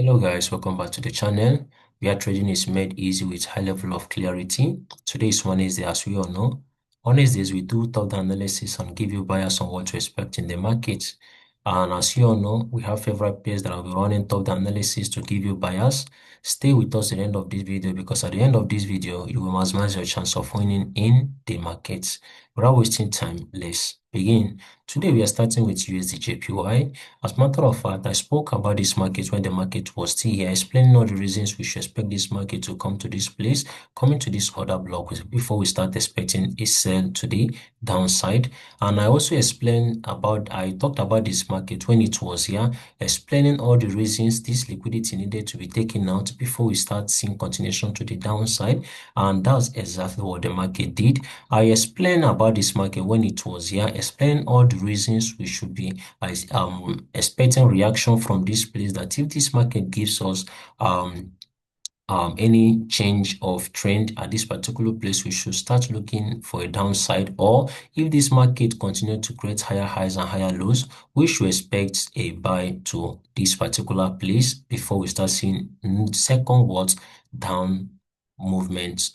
Hello guys, welcome back to the channel where trading is made easy with high level of clarity. Today is Wednesday, as we all know. On Wednesdays, we do top-down analysis and give you bias on what to expect in the market. And as you all know, we have favorite pairs that will be running top-down analysis to give you bias. Stay with us at the end of this video because at the end of this video, you will maximize your chance of winning in the markets. Without wasting time, let's begin. Today, we are starting with USDJPY. As a matter of fact, I spoke about this market when the market was still here, explaining all the reasons we should expect this market to come to this place, coming to this order block before we start expecting a sell to the downside. And I also I talked about this market when it was here, explaining all the reasons this liquidity needed to be taken out before we start seeing continuation to the downside. And that's exactly what the market did. I explained about this market when it was here, explaining all the reasons we should be expecting reaction from this place, that if this market gives us any change of trend at this particular place, we should start looking for a downside, or if this market continue to create higher highs and higher lows, we should expect a buy to this particular place before we start seeing second what down movement,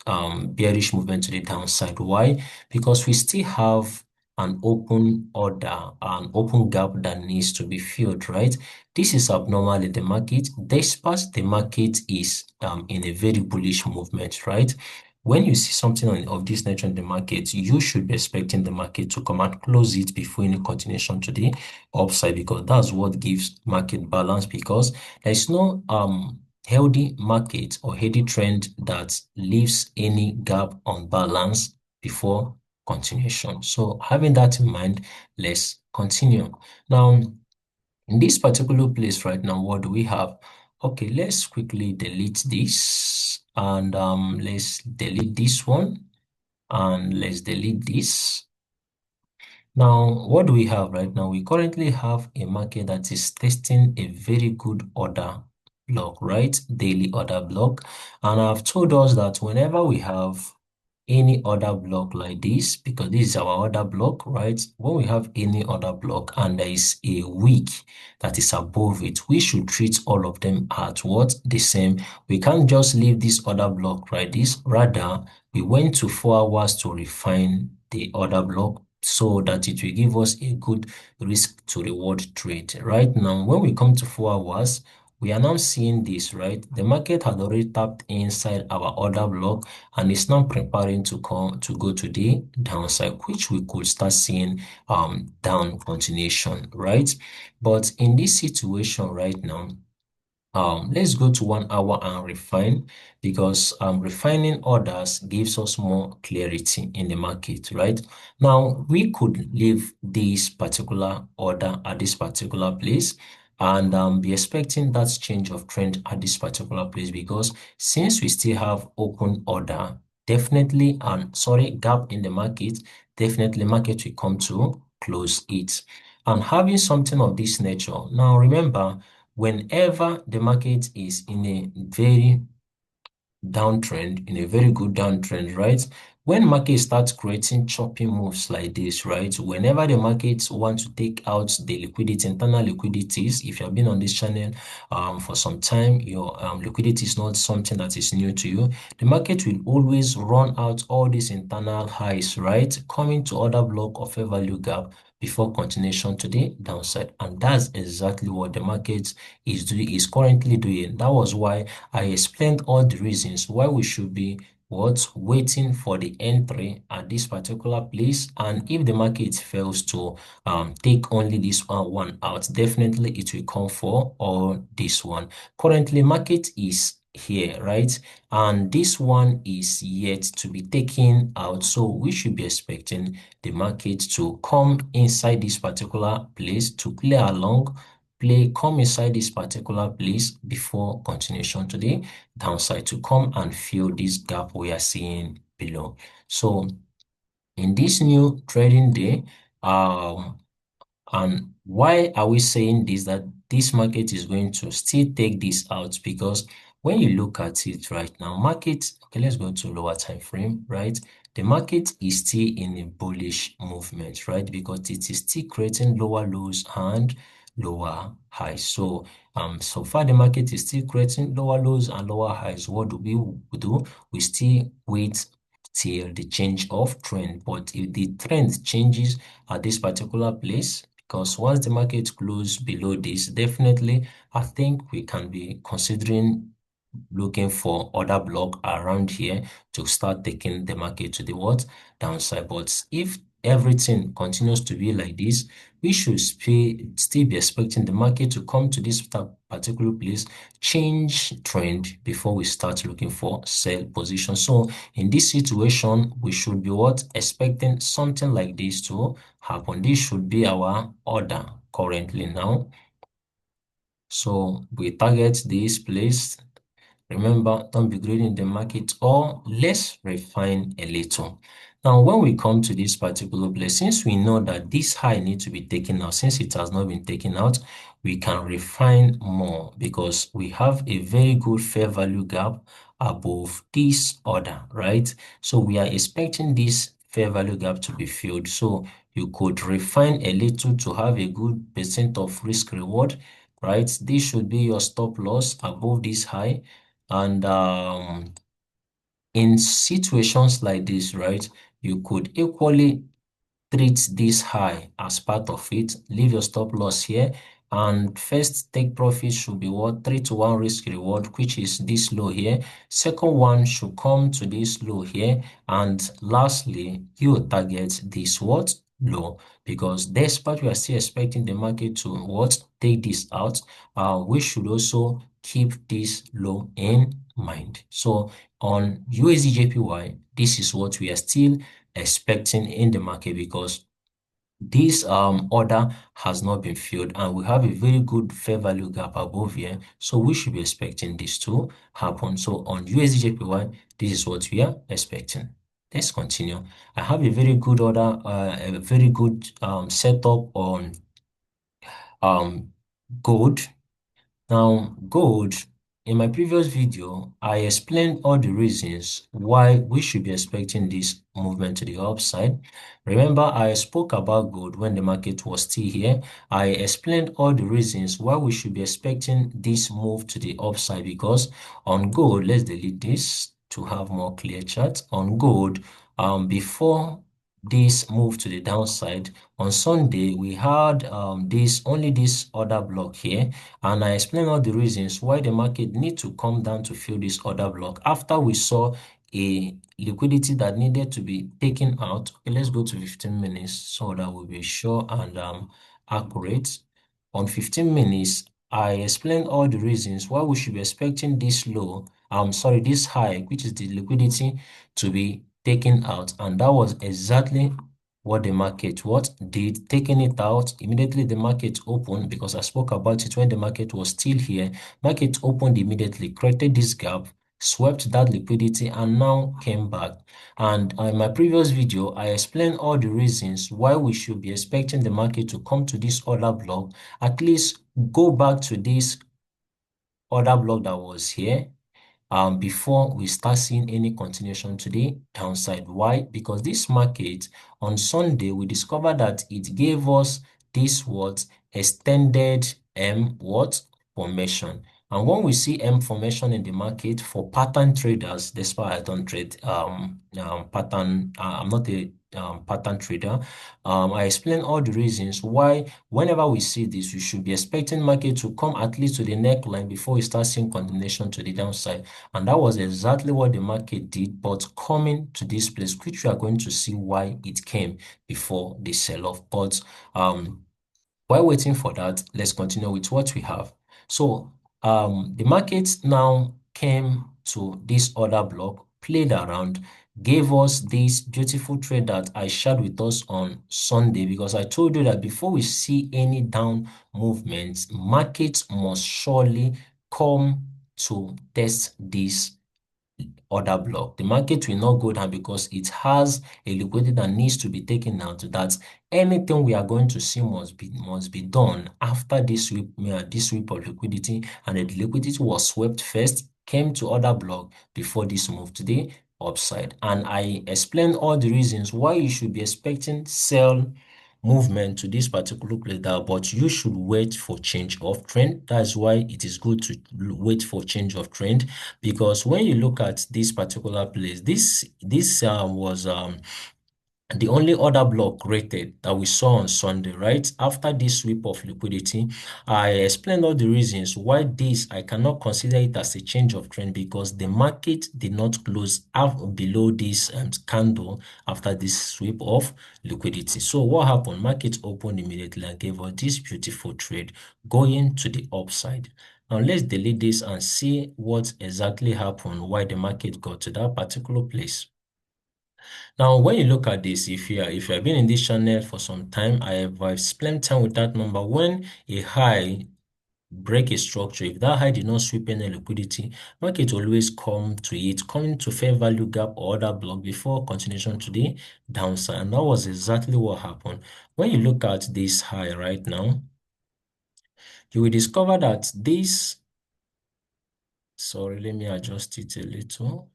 bearish movement to the downside. Why? Because we still have an open order, an open gap that needs to be filled, right? This is abnormal in the market, despite the market is in a very bullish movement, right? When you see something of this nature in the market, you should be expecting the market to come and close it before any continuation to the upside, because that's what gives market balance, because there's no healthy market or healthy trend that leaves any gap on balance before continuation. So having that in mind, let's continue. Now, in this particular place right now, what do we have? Okay, let's quickly delete this, and let's delete this one, and let's delete this. Now, what do we have right now? We currently have a market that is testing a very good order block, right? Daily order block. And I've told us that whenever we have any order block like this, because this is our order block, right? When we have any order block and there is a wick that is above it, we should treat all of them at what? The same. We can't just leave this order block like this. Rather, we went to 4 hours to refine the order block so that it will give us a good risk to reward trade. Right now, when we come to 4 hours, we are now seeing this, right? The market had already tapped inside our order block and is now preparing to go to the downside, which we could start seeing down continuation, right? But in this situation right now, let's go to 1 hour and refine, because refining orders gives us more clarity in the market, right? Now, we could leave this particular order at this particular place and be expecting that change of trend at this particular place, because since we still have open order, definitely, and sorry, gap in the market, definitely market will come to close it. And having something of this nature, now remember, whenever the market is in a very downtrend, in a very good downtrend, right? When market starts creating choppy moves like this, right? Whenever the markets want to take out the liquidity, internal liquidities, if you have been on this channel for some time, your liquidity is not something that is new to you. The market will always run out all these internal highs, right? Coming to order block of fair value gap before continuation to the downside. And that's exactly what the market is currently doing. That was why I explained all the reasons why we should be waiting for the entry at this particular place. And if the market fails to take only this one out, definitely it will come for all this one. Currently, market is here, right? And this one is yet to be taken out, so we should be expecting the market to come inside this particular place, to clear along, come inside this particular place before continuation to the downside, to come and fill this gap we are seeing below. So in this new trading day, and why are we saying this, that this market is going to still take this out? Because when you look at it right now, market, okay, let's go to lower time frame, right? The market is still in a bullish movement, right? Because it is still creating lower lows and lower highs. So far the market is still creating lower lows and lower highs. What do we do? We still wait till the change of trend. But if the trend changes at this particular place, because once the market closes below this, definitely I think we can be considering looking for other block around here to start taking the market to the what downside. But if everything continues to be like this, we should still be expecting the market to come to this particular place, change trend before we start looking for sell position. So in this situation, we should be what expecting something like this to happen. This should be our order currently now. So we target this place. Remember, don't be greedy in the market, or let's refine a little. Now, when we come to this particular place, since we know that this high needs to be taken out, since it has not been taken out, we can refine more because we have a very good fair value gap above this order, right? So we are expecting this fair value gap to be filled. So you could refine a little to have a good percent of risk reward, right? This should be your stop loss above this high. And in situations like this, right, you could equally treat this high as part of it, leave your stop loss here, and first take profit should be what 3-to-1 risk reward, which is this low here. Second one should come to this low here, and lastly you target this what low, because despite we are still expecting the market to what take this out, we should also keep this low in mind. So on USDJPY, this is what we are still expecting in the market, because this order has not been filled and we have a very good fair value gap above here, so we should be expecting this to happen. So on USDJPY, this is what we are expecting. Let's continue. I have a very good order, a very good setup on gold. Now, gold, in my previous video, I explained all the reasons why we should be expecting this movement to the upside. Remember, I spoke about gold when the market was still here. I explained all the reasons why we should be expecting this move to the upside, because on gold, let's delete this to have more clear charts. On gold, before this move to the downside, on Sunday, we had only this order block here, and I explained all the reasons why the market need to come down to fill this order block after we saw a liquidity that needed to be taken out. Okay, let's go to 15 minutes so that we'll be sure and accurate. On 15 minutes, I explained all the reasons why we should be expecting this low, this high, which is the liquidity, to be taken out, and that was exactly what the market did, taking it out. Immediately the market opened, because I spoke about it when the market was still here. Market opened immediately, created this gap, swept that liquidity, and now came back. And in my previous video, I explained all the reasons why we should be expecting the market to come to this order block, at least go back to this order block that was here, before we start seeing any continuation to the downside. Why? Because this market on Sunday, we discovered that it gave us this extended formation. And when we see M formation in the market for pattern traders, despite I don't trade pattern, I'm not a pattern trader. I explained all the reasons why whenever we see this, we should be expecting market to come at least to the neckline before we start seeing continuation to the downside. And that was exactly what the market did, but coming to this place, which we are going to see why it came before the sell-off. But while waiting for that, let's continue with what we have. So the market now came to this order block, played around, gave us this beautiful trade that I shared with us on Sunday, because I told you that before we see any down movements, markets must surely come to test this order block. The market will not go down because it has a liquidity that needs to be taken out. That anything we are going to see must be done after this sweep of liquidity, and the liquidity was swept first, came to order block before this move to the upside. And I explained all the reasons why you should be expecting sell movement to this particular place there, but you should wait for change of trend. That's why it is good to wait for change of trend, because when you look at this particular place, this was the only other block created that we saw on Sunday, right? After this sweep of liquidity, I explained all the reasons why this, I cannot consider it as a change of trend, because the market did not close out below this candle after this sweep of liquidity. So what happened? Market opened immediately and gave us this beautiful trade going to the upside. Now let's delete this and see what exactly happened, why the market got to that particular place. Now, when you look at this, if you have been in this channel for some time, I have spent time with that number. When a high break a structure, if that high did not sweep any liquidity, market always come to it, coming to fair value gap or other block before continuation to the downside. And that was exactly what happened. When you look at this high right now, you will discover that this, sorry, let me adjust it a little.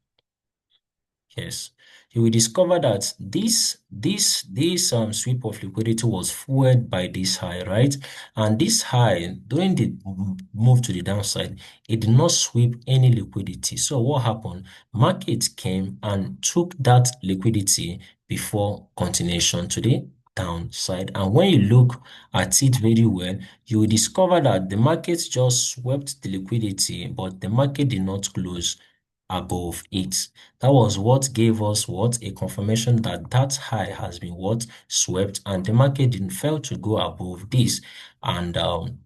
Yes, you will discover that this sweep of liquidity was fueled by this high, right? And this high, during the move to the downside, it did not sweep any liquidity. So what happened? Market came and took that liquidity before continuation to the downside. And when you look at it very well, you will discover that the market just swept the liquidity, but the market did not close above it. That was what gave us what? A confirmation that that high has been what? Swept, and the market didn't fail to go above this. And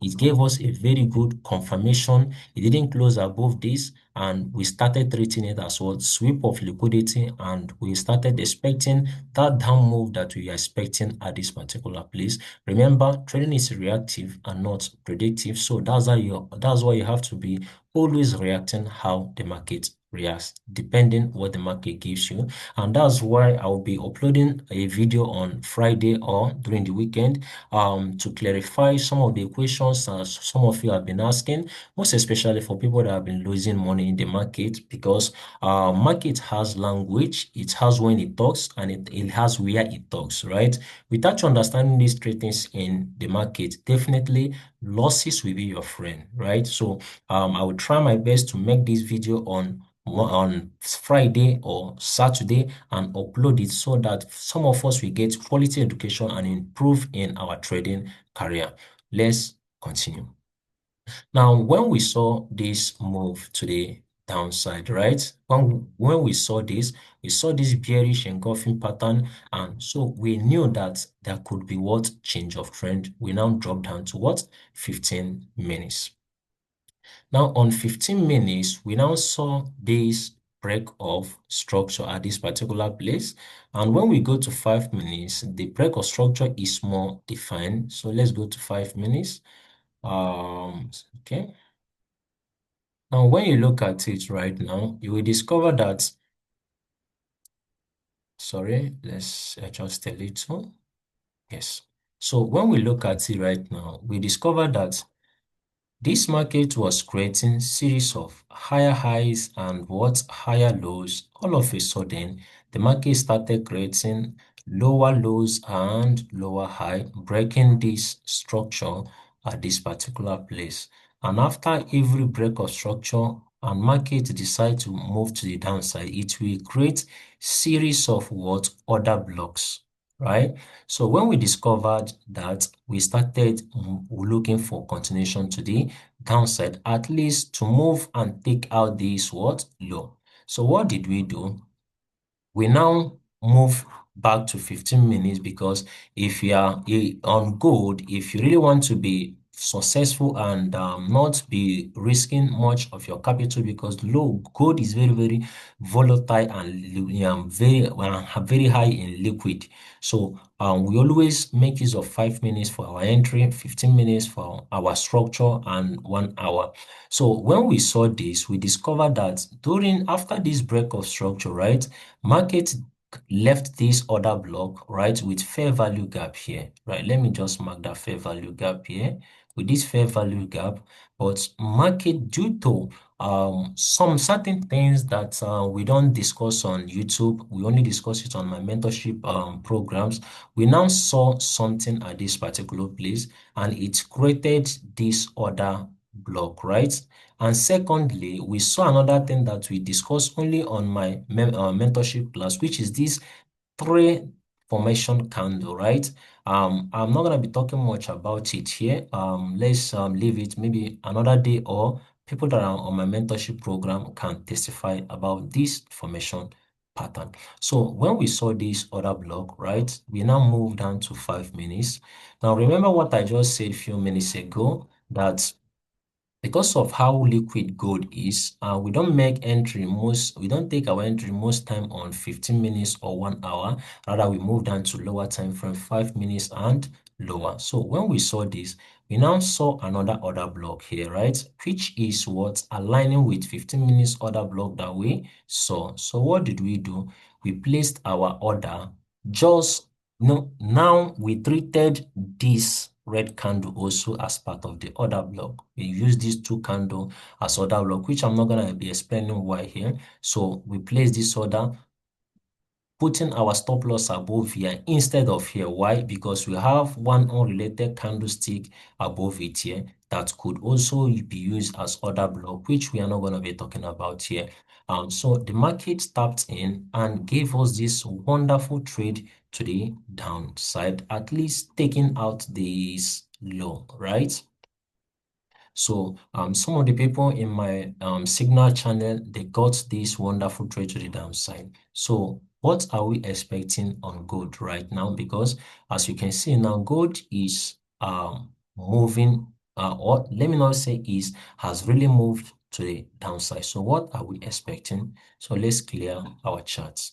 it gave us a very good confirmation. It didn't close above this, and we started treating it as what? Sweep of liquidity, and we started expecting that down move that we are expecting at this particular place. Remember, trading is reactive and not predictive, so that's why you have to be always reacting how the market reacts, depending what the market gives you. And that's why I'll be uploading a video on Friday or during the weekend to clarify some of the equations that some of you have been asking, most especially for people that have been losing money in the market, because market has language, it has when it talks, and it has where it talks, right? Without you understanding these three things in the market, definitely losses will be your friend, right? So I will try my best to make this video on Friday or Saturday and upload it so that some of us will get quality education and improve in our trading career. Let's continue. Now, when we saw this move to the downside, right? When we saw this bearish engulfing pattern, and so we knew that there could be what? Change of trend. We now drop down to what? 15 minutes. Now on 15 minutes, we now saw this break of structure at this particular place. And when we go to 5 minutes, the break of structure is more defined. So let's go to 5 minutes. Okay. Now, when you look at it right now, you will discover that, sorry, let's adjust a little. Yes. So when we look at it right now, we discover that this market was creating series of higher highs and what? Higher lows. All of a sudden, the market started creating lower lows and lower high, breaking this structure at this particular place. And after every break of structure and market decide to move to the downside, it will create series of what? Other blocks, right? So when we discovered that, we started looking for continuation to the downside, at least to move and take out this what? Low. So what did we do? We now move back to 15 minutes, because if you are on gold, if you really want to be successful and not be risking much of your capital, because gold is very, very volatile and very high in liquid. So we always make use of 5 minutes for our entry, 15 minutes for our structure, and 1 hour. So when we saw this, we discovered that after this break of structure, right, market left this other block, right, with fair value gap here, right? Let me just mark that fair value gap here. with this fair value gap, but market, due to some certain things that we don't discuss on YouTube, we only discuss it on my mentorship programs. We now saw something at this particular place, and it created this other block, right? And secondly, we saw another thing that we discussed only on my mentorship class, which is this three formation candle, right? I'm not gonna be talking much about it here. Let's leave it maybe another day, or people that are on my mentorship program can testify about this formation pattern. So when we saw this other block, right, we now move down to 5 minutes. Now remember what I just said a few minutes ago, that because of how liquid gold is, we don't take our entry most time on 15 minutes or 1 hour. Rather, we move down to lower time frame, 5 minutes and lower. So when we saw this, we now saw another order block here, right? Which is what's aligning with 15 minutes order block that we saw. So what did we do? We placed our order just, now we treated this red candle also as part of the order block. We use these two candles as order block, which I'm not going to be explaining why here. So we place this order, putting our stop loss above here instead of here. Why? Because we have one unrelated candlestick above it here that could also be used as order block, which we are not going to be talking about here. So the market tapped in and gave us this wonderful trade to the downside, at least taking out this low, right? So some of the people in my signal channel, they got this wonderful trade to the downside. So what are we expecting on gold right now? Because as you can see now, gold is moving, or let me not say has really moved to the downside. So what are we expecting? So let's clear our charts.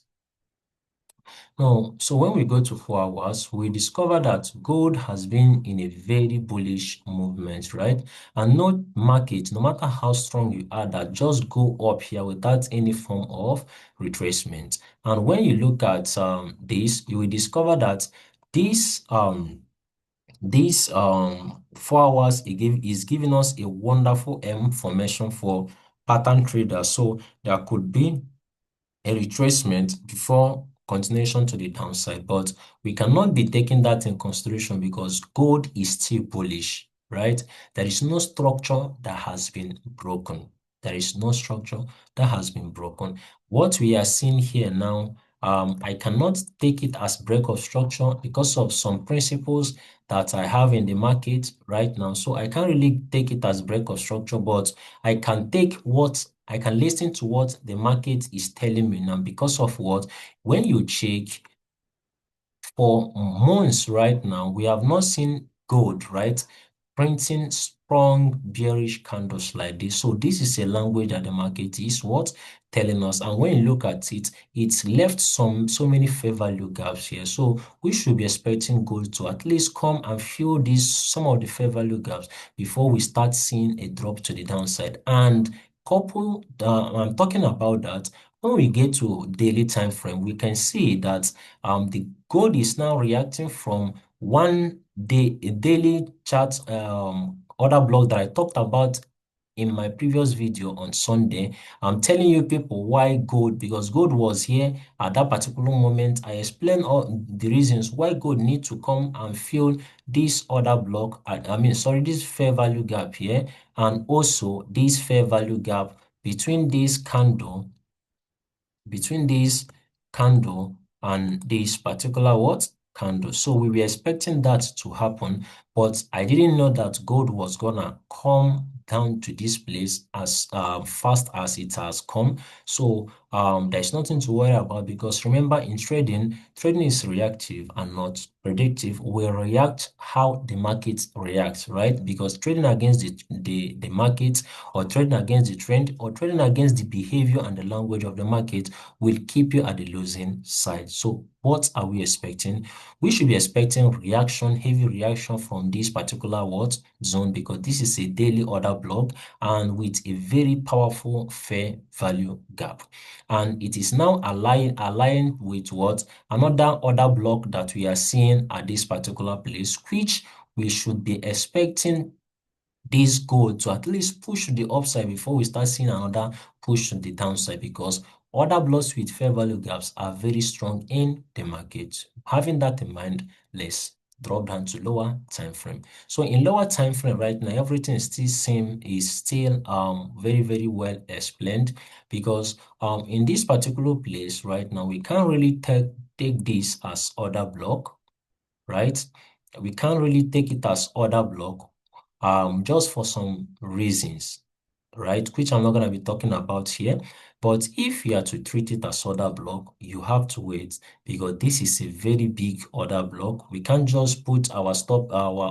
Now, so when we go to 4 hours, we discover that gold has been in a very bullish movement, right? And no market, no matter how strong you are, that just go up here without any form of retracement. And when you look at this, you will discover that this 4 hours is giving us a wonderful M formation for pattern traders. So there could be a retracement before continuation to the downside, but we cannot be taking that in consideration because gold is still bullish, right? There is no structure that has been broken. There is no structure that has been broken. What we are seeing here now, I cannot take it as break of structure because of some principles that I have in the market right now. So I can't really take it as break of structure, but I can listen to what the market is telling me now, because of what, when you check for months right now, we have not seen gold, right, printing strong bearish candles like this. So this is a language that the market is what telling us. And when you look at it, it's left so many fair value gaps here. So we should be expecting gold to at least come and fill some of the fair value gaps before we start seeing a drop to the downside. And I'm talking about that. When we get to daily time frame, we can see that the gold is now reacting from one day, a daily chart order block that I talked about in my previous video on Sunday. I'm telling you people why gold, because gold was here at that particular moment. I explained all the reasons why gold need to come and fill this order block, this fair value gap here, and also this fair value gap between this candle and this particular what candle. So we were expecting that to happen, but I didn't know that gold was gonna come down to this place as fast as it has come. So there's nothing to worry about, because remember, in trading is reactive and not predictive. We react how the market reacts, right? Because trading against the market, or trading against the trend, or trading against the behavior and the language of the market will keep you at the losing side. So what are we expecting? We should be expecting reaction, heavy reaction from this particular zone, because this is a daily order block and with a very powerful fair value gap. And it is now aligned with another order block that we are seeing at this particular place, which we should be expecting this gold to at least push to the upside before we start seeing another push to the downside, because order blocks with fair value gaps are very strong in the market. Having that in mind, let's drop down to lower time frame. So in lower time frame right now, everything is still same, is still very well explained, because in this particular place right now, we can't really take this as order block, right? We can't really take it as order block, just for some reasons, right? Which I'm not going to be talking about here. But if you are to treat it as order block, you have to wait, because this is a very big order block. We can't just put our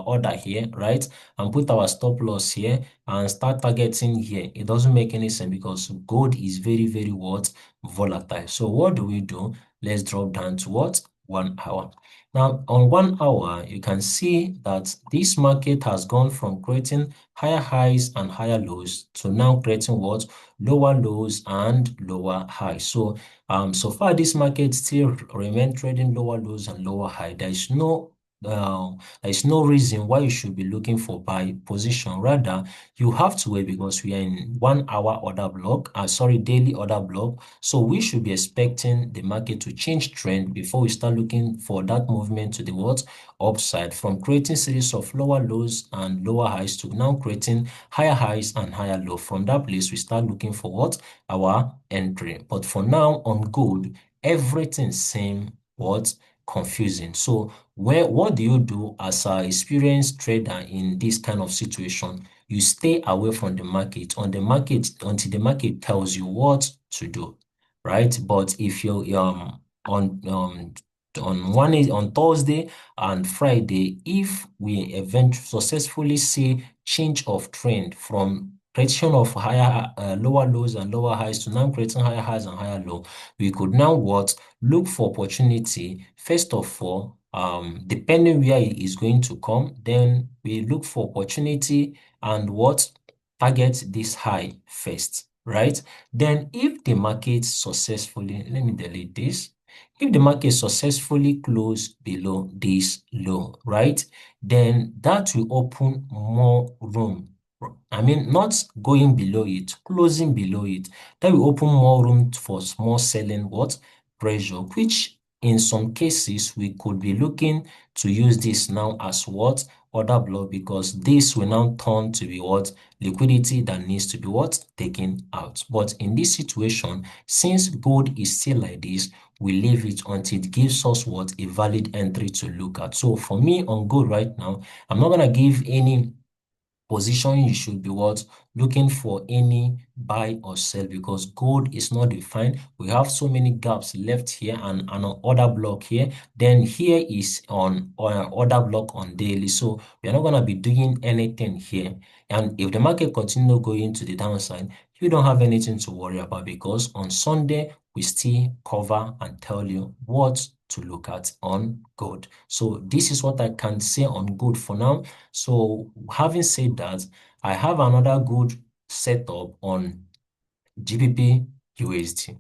order here, right? And put our stop loss here and start targeting here. It doesn't make any sense, because gold is very what? Volatile. So what do? Let's drop down to what? 1 hour. Now, on 1 hour, you can see that this market has gone from creating higher highs and higher lows to now creating what? Lower lows and lower highs. So, so far this market still remain trading lower lows and lower high. There is no reason why you should be looking for buy position. Rather, you have to wait, because we are in 1 hour order block, daily order block. So we should be expecting the market to change trend before we start looking for that movement to the what? Upside, from creating series of lower lows and lower highs to now creating higher highs and higher low. From that place, we start looking for what? Our entry. But for now on gold, everything seems what? Confusing. So what do you do as an experienced trader in this kind of situation? You stay away from the market until the market tells you what to do, right? But if you're on on Thursday and Friday, if we eventually successfully see change of trend from creation of lower lows and lower highs to now creating higher highs and higher low, we could now what? Look for opportunity. First of all, depending where it is going to come, then we look for opportunity and what? Target this high first, right? Then if the market successfully, let me delete this. If the market successfully close below this low, right? Then that will open more room. I mean, not going below it, closing below it. That will open more room for small selling what? Pressure, which in some cases we could be looking to use this now as what? Order block, because this will now turn to be what? Liquidity that needs to be what? Taken out. But in this situation, since gold is still like this, we leave it until it gives us what? A valid entry to look at. So for me on gold right now, I'm not going to give any position. You should be what? Looking for any buy or sell, because gold is not defined. We have so many gaps left here and an order block here. Then here is on order block on daily. So we're not going to be doing anything here. And if the market continue going to the downside, you don't have anything to worry about, because on Sunday we still cover and tell you what to look at on gold. So this is what I can say on gold for now. So having said that, I have another good setup on GBP USD.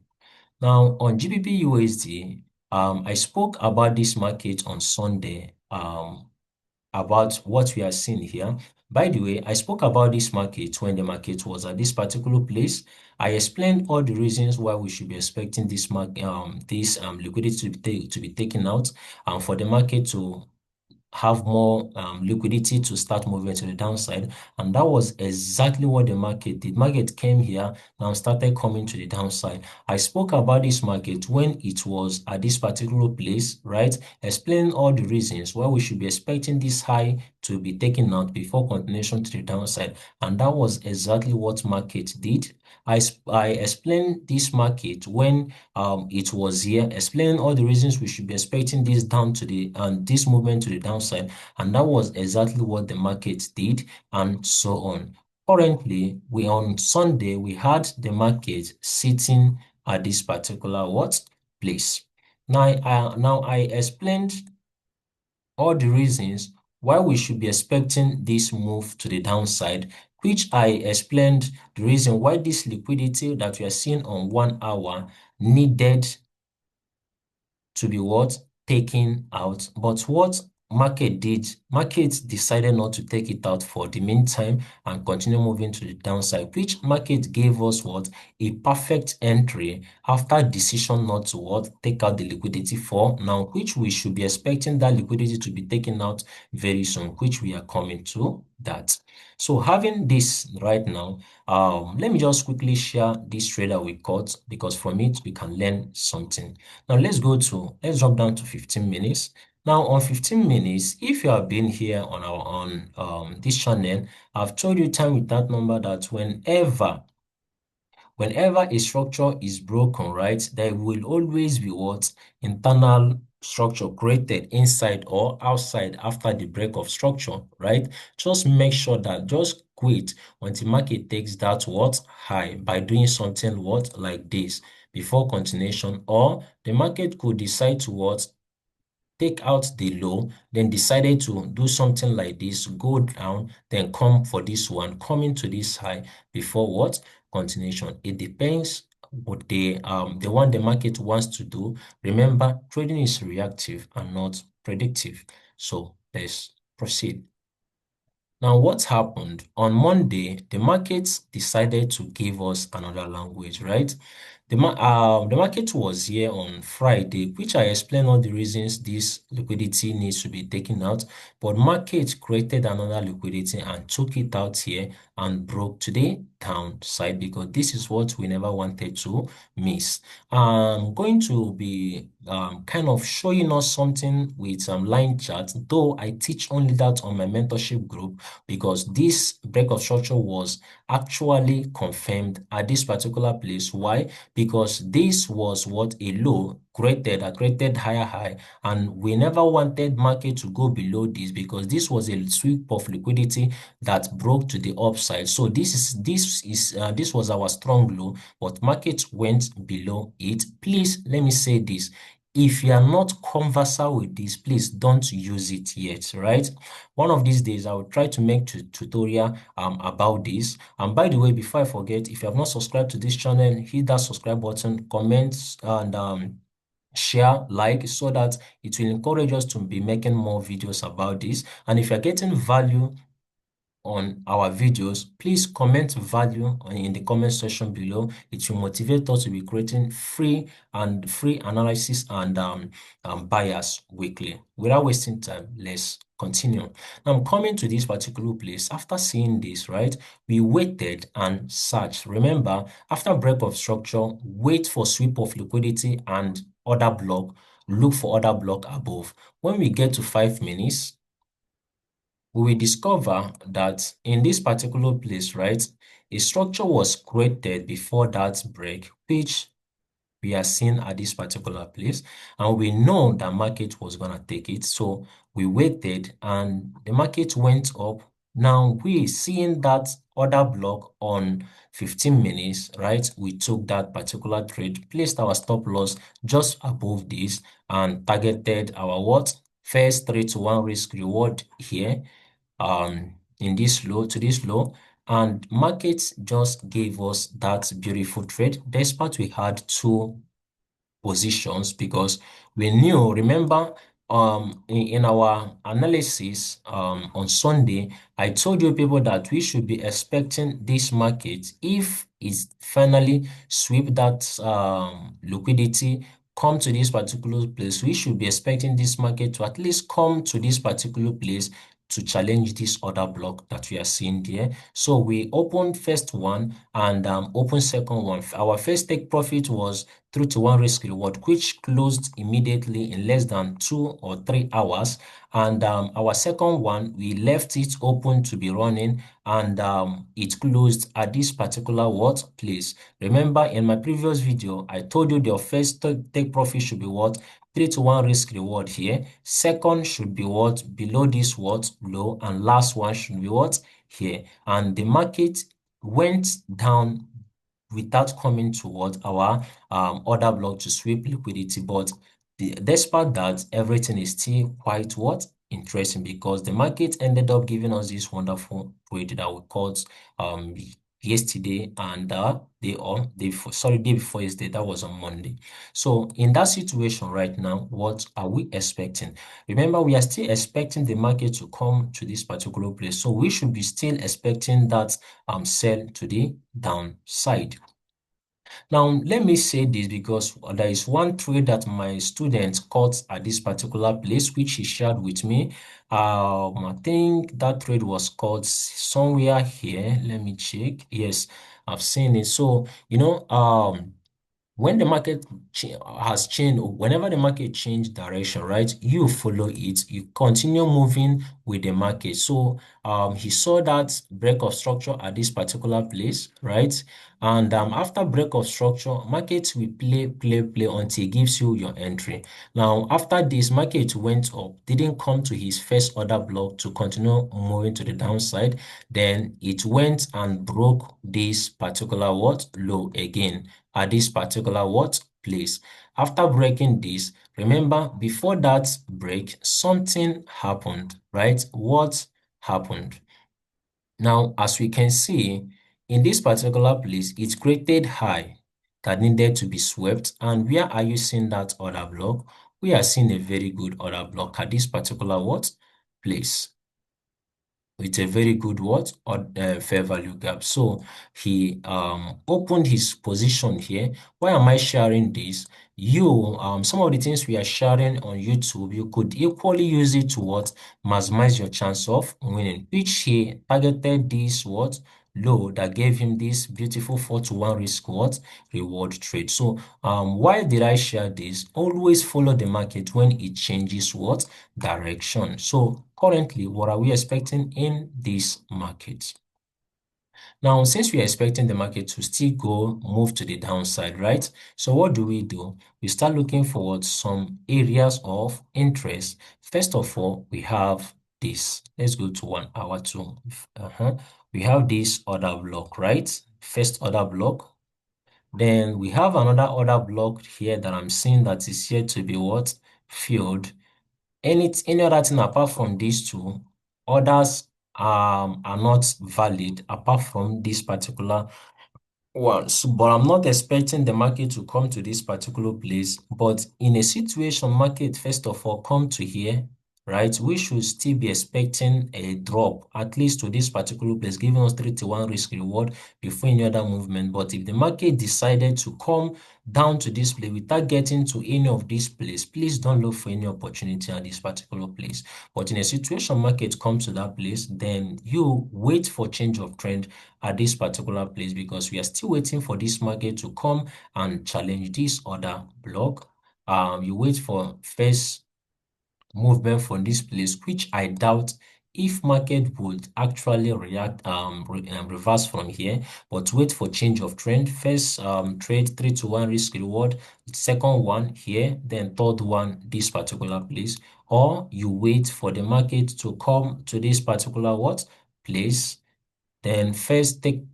Now on GBP USD, I spoke about this market on Sunday, about what we are seeing here. By the way, I spoke about this market when the market was at this particular place. I explained all the reasons why we should be expecting this liquidity to be taken out, and for the market to have more liquidity to start moving to the downside. And that was exactly what the market did. Market came here, now started coming to the downside. I spoke about this market when it was at this particular place, right? Explaining all the reasons why we should be expecting this high to be taken out before continuation to the downside. And that was exactly what market did. I explained this market when it was here, explaining all the reasons we should be expecting this down to the this movement to the downside, and that was exactly what the market did, and so on. Currently, on Sunday we had the market sitting at this particular what place. Now I explained all the reasons why we should be expecting this move to the downside, which I explained the reason why this liquidity that we are seeing on 1 hour needed to be what? Taken out. But what market decided not to take it out for the meantime and continue moving to the downside, which market gave us what? A perfect entry after decision not to what? Take out the liquidity for now, which we should be expecting that liquidity to be taken out very soon, which we are coming to that. So having this right now, let me just quickly share this trade that we caught, because from it we can learn something. Now let's drop down to 15 minutes. Now on 15 minutes, if you have been here on this channel, I've told you time with that number that whenever a structure is broken, right, there will always be what? Internal structure created inside or outside after the break of structure, right? Just make sure that just quit when the market takes that what? High by doing something what? Like this before continuation, or the market could decide to what? Take out the low, then decided to do something like this, go down, then come for this one, coming to this high before what? Continuation. It depends what the one the market wants to do. Remember, trading is reactive and not predictive. So let's proceed. Now, what happened? On Monday, the markets decided to give us another language, right? The market was here on Friday, which I explained all the reasons this liquidity needs to be taken out. But market created another liquidity and took it out here and broke to the downside, because this is what we never wanted to miss. I'm going to be kind of showing us something with some line charts, though I teach only that on my mentorship group, because this break of structure was actually confirmed at this particular place. Why? Because this was what? A low created higher high, and we never wanted market to go below this, because this was a sweep of liquidity that broke to the upside. So this was our strong low, but market went below it. Please let me say this: if you are not conversant with this, please don't use it yet, right? One of these days, I will try to make tutorial about this. And by the way, before I forget, if you have not subscribed to this channel, hit that subscribe button, comment, and share, like, so that it will encourage us to be making more videos about this. And if you're getting value on our videos, please comment value in the comment section below. It will motivate us to be creating free analysis and bias weekly. Without wasting time, let's continue. Now I'm coming to this particular place. After seeing this, right, we waited and searched. Remember, after break of structure, wait for sweep of liquidity and order block, look for order block above. When we get to 5 minutes, we will discover that in this particular place, right, a structure was created before that break, which we are seeing at this particular place, and we know that market was going to take it. So we waited and the market went up. Now we seeing that order block on 15 minutes, right? We took that particular trade, placed our stop loss just above this, and targeted our what? First 3-to-1 risk reward here in this low to this low, and markets just gave us that beautiful trade despite we had two positions, because we knew, remember, in our analysis on Sunday, I told you people that we should be expecting this market, if it's finally sweep that liquidity, come to this particular place, we should be expecting this market to at least come to this particular place to challenge this order block that we are seeing there. So we opened first one and opened second one. Our first take profit was 3-to-1 risk reward, which closed immediately in less than 2 or 3 hours. And our second one, we left it open to be running, and it closed at this particular what place. Remember, in my previous video, I told you your first take profit should be what? 3-to-1 risk reward here. Second should be what? Below this what? Low. And last one should be what? Here. And the market went down without coming toward our order block to sweep liquidity. But despite that, everything is still quite what? Interesting, because the market ended up giving us this wonderful trade that we called yesterday and day before yesterday, that was on Monday. So in that situation right now, what are we expecting? Remember, we are still expecting the market to come to this particular place. So we should be still expecting that sell to the downside. Now, let me say this because there is one trade that my student caught at this particular place, which he shared with me. I think that trade was caught somewhere here. Let me check. Yes, I've seen it. So, when the market has changed, whenever the market change direction, right, you follow it, you continue moving with the market. So he saw that break of structure at this particular place, right? And after break of structure, market will play until it gives you your entry. Now, after this, market went up, didn't come to his first order block to continue moving to the downside. Then it went and broke this particular low again at this particular place. After breaking this, remember before that break, something happened, right? What happened? Now, as we can see, in this particular place, it created high that needed to be swept. And where are you seeing that order block? We are seeing a very good order block at this particular place with a very good or fair value gap. So he opened his position here. Why am I sharing this? Some of the things we are sharing on YouTube, you could equally use it to maximize your chance of winning, which he targeted this low that gave him this beautiful 4-to-1 risk reward trade. So why did I share this? Always follow the market when it changes direction. So currently, what are we expecting in this market? Now, since we are expecting the market to still move to the downside, right? So what do? We start looking for some areas of interest. First of all, we have this. Let's go to 1 hour too. We have this order block, right? First order block. Then we have another order block here that I'm seeing that is here to be filled. Any other thing apart from these two, others are not valid apart from this particular ones, but I'm not expecting the market to come to this particular place. But in a situation, market first of all come to here, right? We should still be expecting a drop at least to this particular place, giving us 3-to-1 risk reward before any other movement. But if the market decided to come down to this place without getting to any of this place, please don't look for any opportunity at this particular place. But in a situation market comes to that place, then you wait for change of trend at this particular place because we are still waiting for this market to come and challenge this other block. You wait for first movement from this place, which I doubt if market would actually reverse from here, but wait for change of trend. First trade 3-to-1 risk reward, second one here, then third one this particular place, or you wait for the market to come to this particular place. Then first take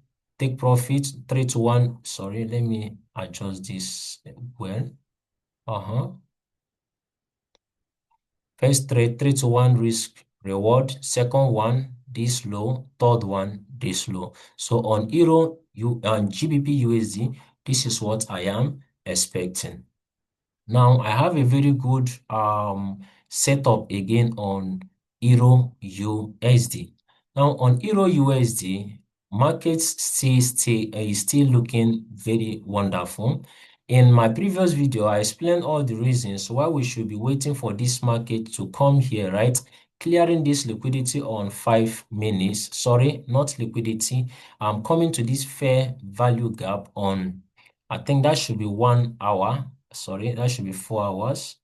profit 3-to-1. Sorry, let me adjust this well. First trade 3-to-1 risk reward. Second one this low. Third one this low. So on GBP USD, this is what I am expecting. Now I have a very good setup again on EUR USD. Now on EUR USD, markets is still looking very wonderful. In my previous video, I explained all the reasons why we should be waiting for this market to come here, right? Clearing this liquidity on 5 minutes. Sorry, not liquidity. I'm coming to this fair value gap on, I think that should be 1 hour. Sorry, that should be 4 hours.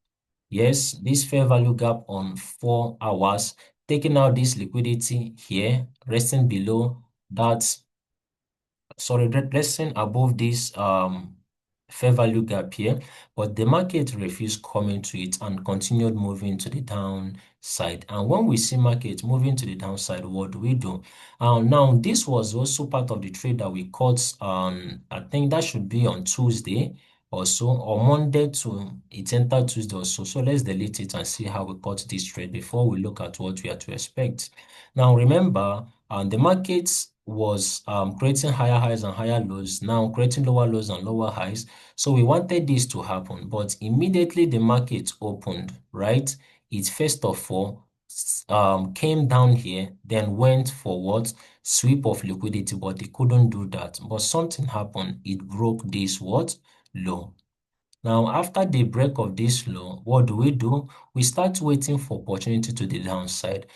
Yes, this fair value gap on 4 hours, taking out this liquidity here, resting below that, sorry, resting above this fair value gap here, but the market refused coming to it and continued moving to the downside. And when we see market moving to the downside, what do? Now this was also part of the trade that we caught I think that should be on Tuesday or so, or Monday to it entered Tuesday or so. So let's delete it and see how we caught this trade before we look at what we are to expect. Now remember, the markets was creating higher highs and higher lows, now creating lower lows and lower highs. So we wanted this to happen, but immediately the market opened, right? It first of all came down here, then went for what? Sweep of liquidity, but it couldn't do that. But something happened. It broke this what? Low. Now, after the break of this low, what do? We start waiting for opportunity to the downside.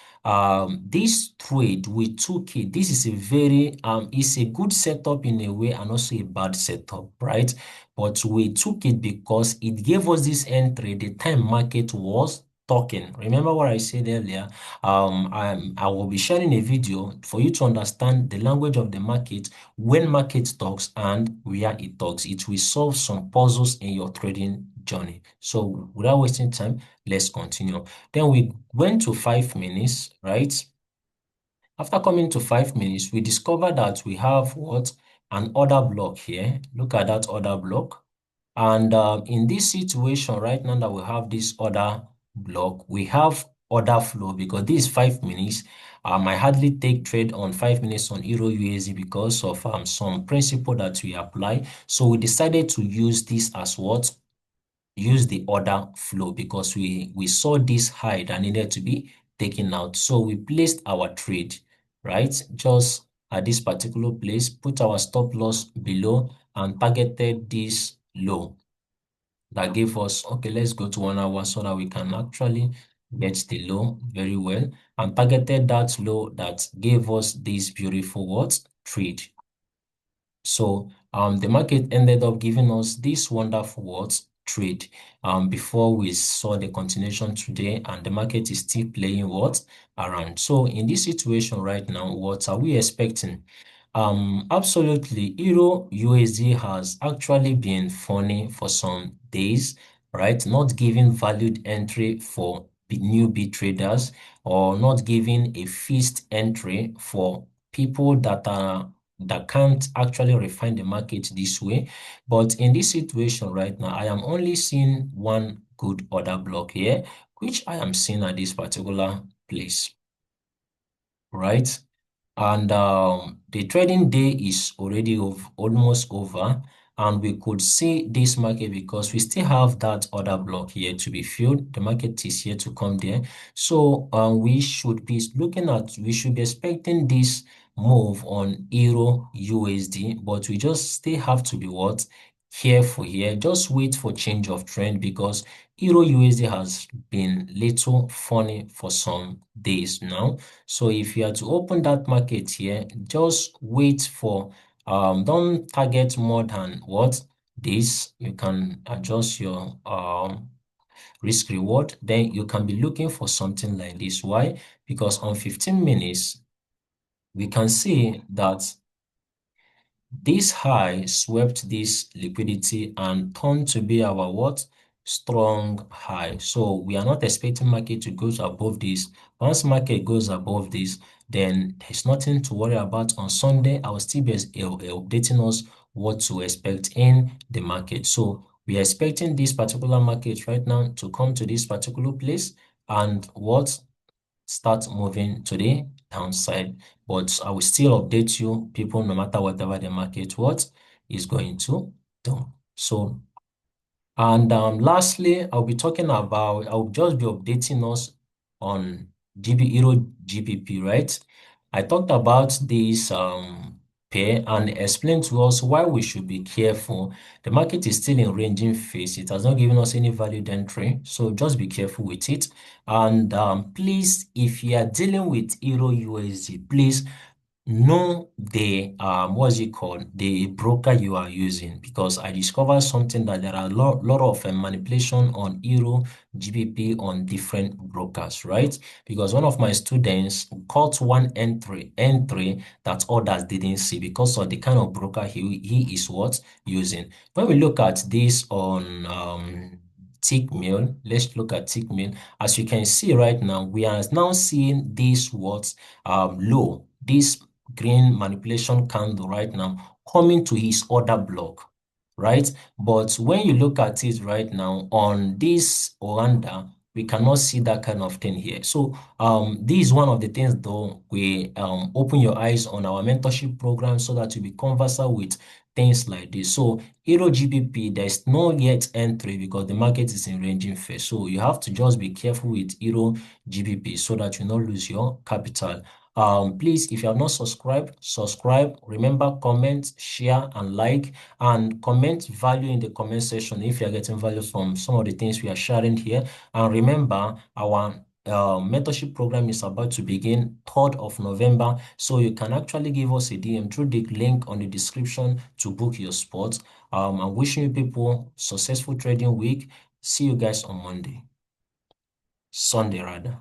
This trade, we took it. This is a very, it's a good setup in a way and also a bad setup, right? But we took it because it gave us this entry. The time market was talking. Remember what I said earlier? I will be sharing a video for you to understand the language of the market when market talks and where it talks. It will solve some puzzles in your trading journey. So without wasting time, let's continue. Then we went to 5 minutes, right? After coming to 5 minutes, we discovered that we have what? An order block here. Look at that order block. And in this situation right now that we have this order block, we have order flow because this is 5 minutes. I hardly take trade on 5 minutes on Euro USD because of some principle that we apply. So we decided to use this as what? Use the order flow because we saw this high that needed to be taken out. So we placed our trade, right? Just at this particular place, put our stop loss below and targeted this low that gave us, okay, let's go to 1 hour so that we can actually get the low very well, and targeted that low that gave us this beautiful what? Trade. So the market ended up giving us this wonderful what? Trade before we saw the continuation today, and the market is still playing what? Around. So in this situation right now, what are we expecting? Absolutely, Euro USD has actually been funny for some days, right? Not giving valued entry for newbie traders, or not giving a fixed entry for people that can't actually refine the market this way. But in this situation right now, I am only seeing one good order block here, which I am seeing at this particular place, right? And the trading day is already almost over, and we could see this market because we still have that order block here to be filled. The market is here to come there. So we should be expecting this move on Euro USD, but we just still have to be what? Careful here. Just wait for change of trend because Euro USD has been little funny for some days now. So if you are to open that market here, just wait for, don't target more than what? This. You can adjust your risk reward. Then you can be looking for something like this. Why? Because on 15 minutes, we can see that this high swept this liquidity and turned to be our what? Strong high. So we are not expecting market to go above this. Once market goes above this, then there's nothing to worry about. On Sunday, I will still be updating us what to expect in the market. So we are expecting this particular market right now to come to this particular place and what? Start moving to the downside. But I will still update you people no matter whatever the market what is going to do. So, and lastly, I'll just be updating us on Euro GBP, right? I talked about this pair and explained to us why we should be careful. The market is still in ranging phase. It has not given us any valued entry, so just be careful with it. And please, if you are dealing with Euro USD, please know the what's it called, the broker you are using, because I discovered something that there are a lot of manipulation on Euro GBP on different brokers, right? Because one of my students caught one entry that others didn't see because of the kind of broker he is what using. When we look at this on Tickmill, let's look at Tickmill. As you can see right now, we are now seeing this what low, this green manipulation candle right now coming to his order block, right? But when you look at it right now on this Oranda, we cannot see that kind of thing here. So this is one of the things though we open your eyes on our mentorship program so that you'll be conversant with things like this. So EUR GBP, there's no yet entry because the market is in ranging phase. So you have to just be careful with EUR GBP so that you not lose your capital. Please, if you have not subscribed, subscribe. Remember, comment, share, and like, and comment value in the comment section if you are getting value from some of the things we are sharing here. And remember, our mentorship program is about to begin 3rd of November. So you can actually give us a DM through the link on the description to book your spot. I'm wishing you people successful trading week. See you guys on Sunday rather.